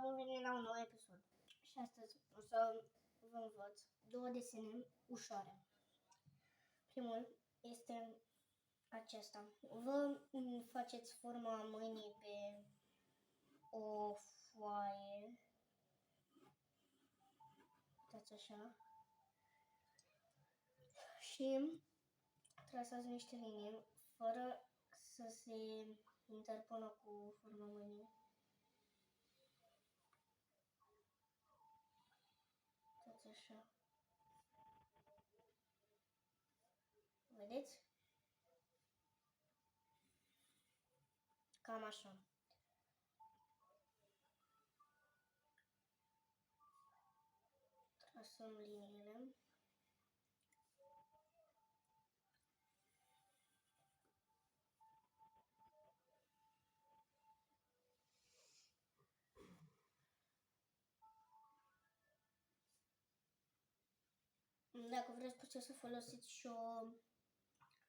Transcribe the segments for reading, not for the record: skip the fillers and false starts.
bun venit la un nou episod. Și astăzi o să vă învăț două desene ușoare. Primul este acesta. Vă faceți forma mâinii pe o foaie. Uitați așa. Și trasați niște linii fără să se interpună cu forma mâinii. Uitați așa. Vedeți? Cam așa. Trasăm liniile. Dacă vreți, puteți să folosiți și o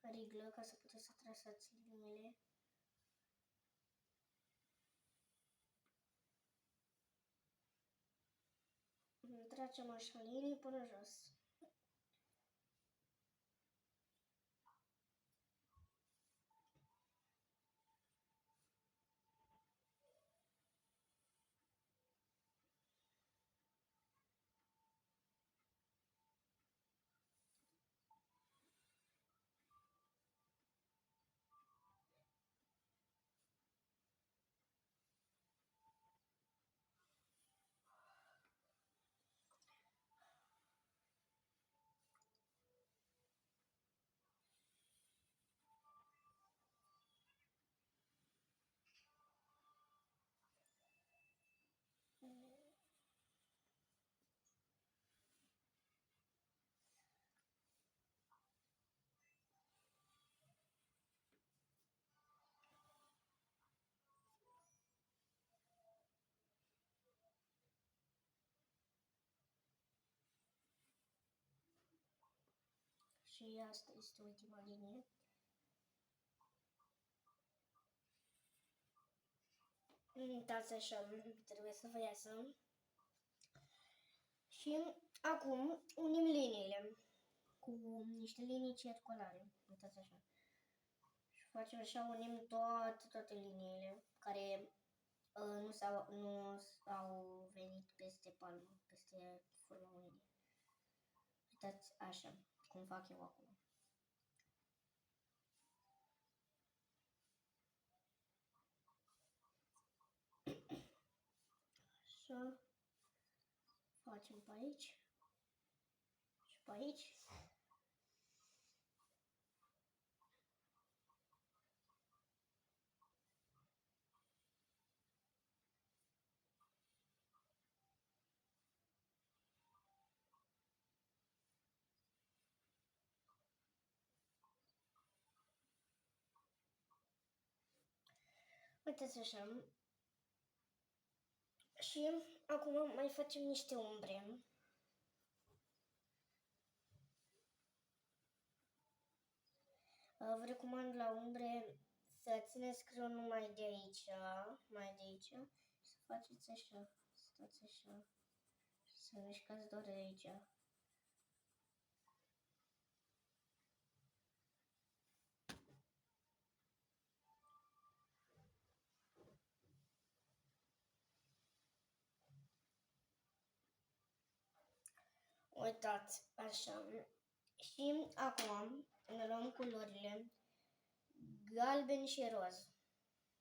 riglă ca să puteți să trasați liniile. Tragem așa linii până jos. Și asta este ultima linie. Uitați așa, trebuie să vă iasă. Și acum unim liniile cu niște linii circulare. Uitați așa. Și facem așa, unim toate liniile care nu au venit peste palmă, peste forma mâinii. Uitați așa, cum fac eu acum. Așa. Facem pe aici și pe aici. Uitați așa. Și acum mai facem niște umbre. Vă recomand la umbre să țineți creionul numai de aici, și să faceți așa, stați așa și să mișcați doar de aici. Uitați, așa. Și acum ne luăm culorile galben și roz.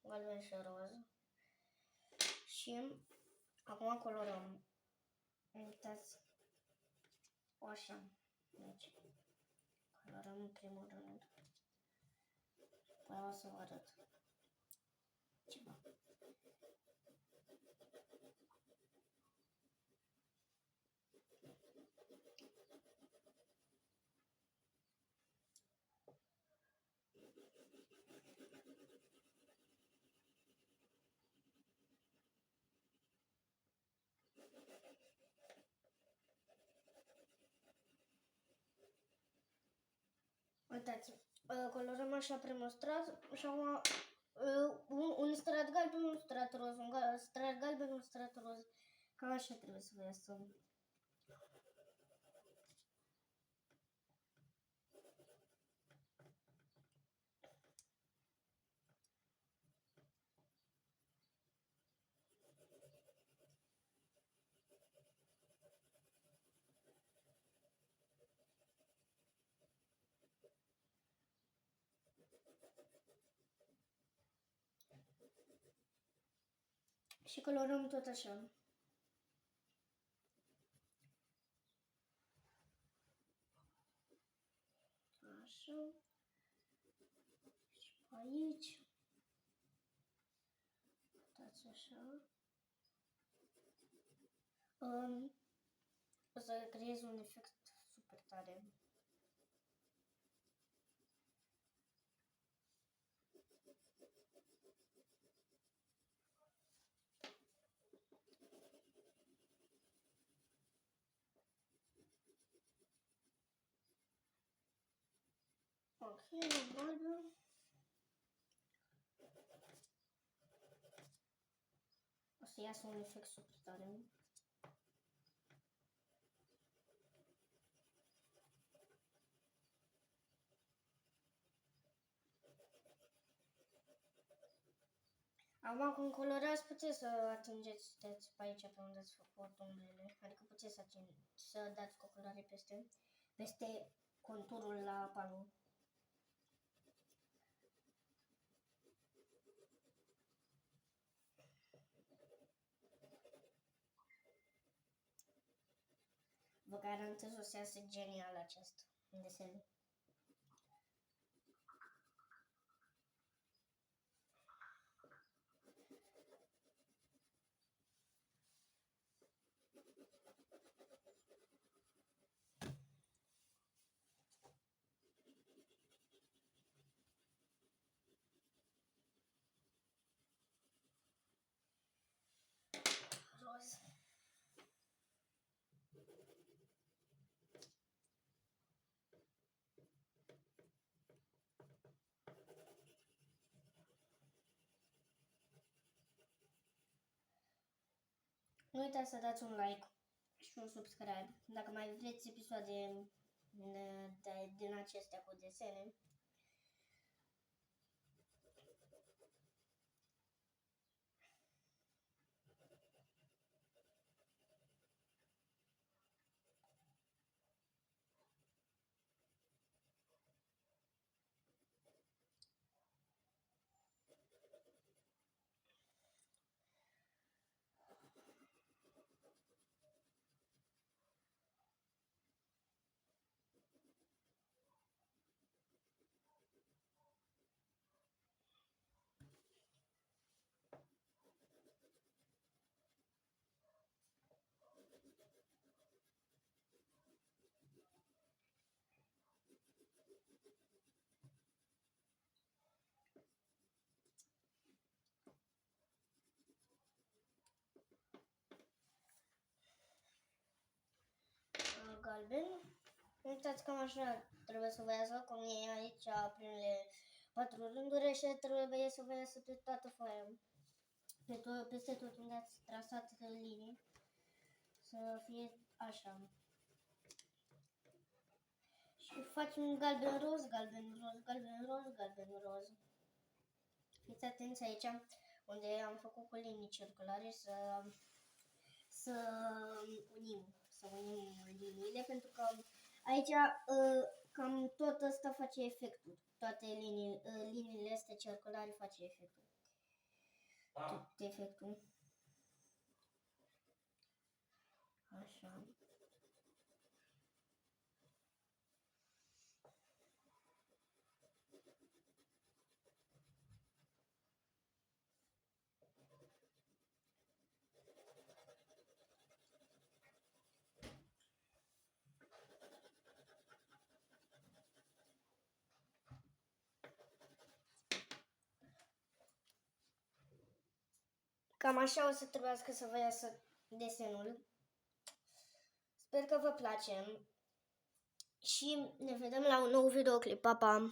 Galben și roz. Și acum colorăm. Uitați. Așa. Deci, colorăm în primul rând. Păi o să vă arăt ceva. Uitați, colorăm așa primul strat și acum un strat galben, un strat roz, un strat galben, un strat roz. Cam așa trebuie să vă iasă. Și colorăm tot așa. Așa. Și pe aici. Uitați așa. O să creez un efect super tare. Ok, galben. O să iasă un efect super tare. Acum când colorați puteți să atingeți pe aici pe unde ați făcut umbrele. Adică puteți să dați o culoare peste conturul la palmă. Vă garantez o să iasă genial acest desen. Roz. Nu uitați să dați un like și un subscribe dacă mai vreți episoade din acestea cu desene. Galben. Uitați cam așa trebuie să vă iasă, cum e aici primele 4 rânduri și trebuie să vă iasă pe toată foaia. Peste tot unde ați trasat linii. Să fie așa. Și facem galben roz, galben roz, galben roz, galben roz. Fiți atenți aici unde am făcut cu linii circulare să unim liniile, pentru că aici cam tot ăsta face efectul. Toate liniile astea circulare face efectul. Tot efectul. Așa. Cam așa o să trebuiască să vă iasă desenul. Sper că vă place și ne vedem la un nou videoclip. Pa, pa!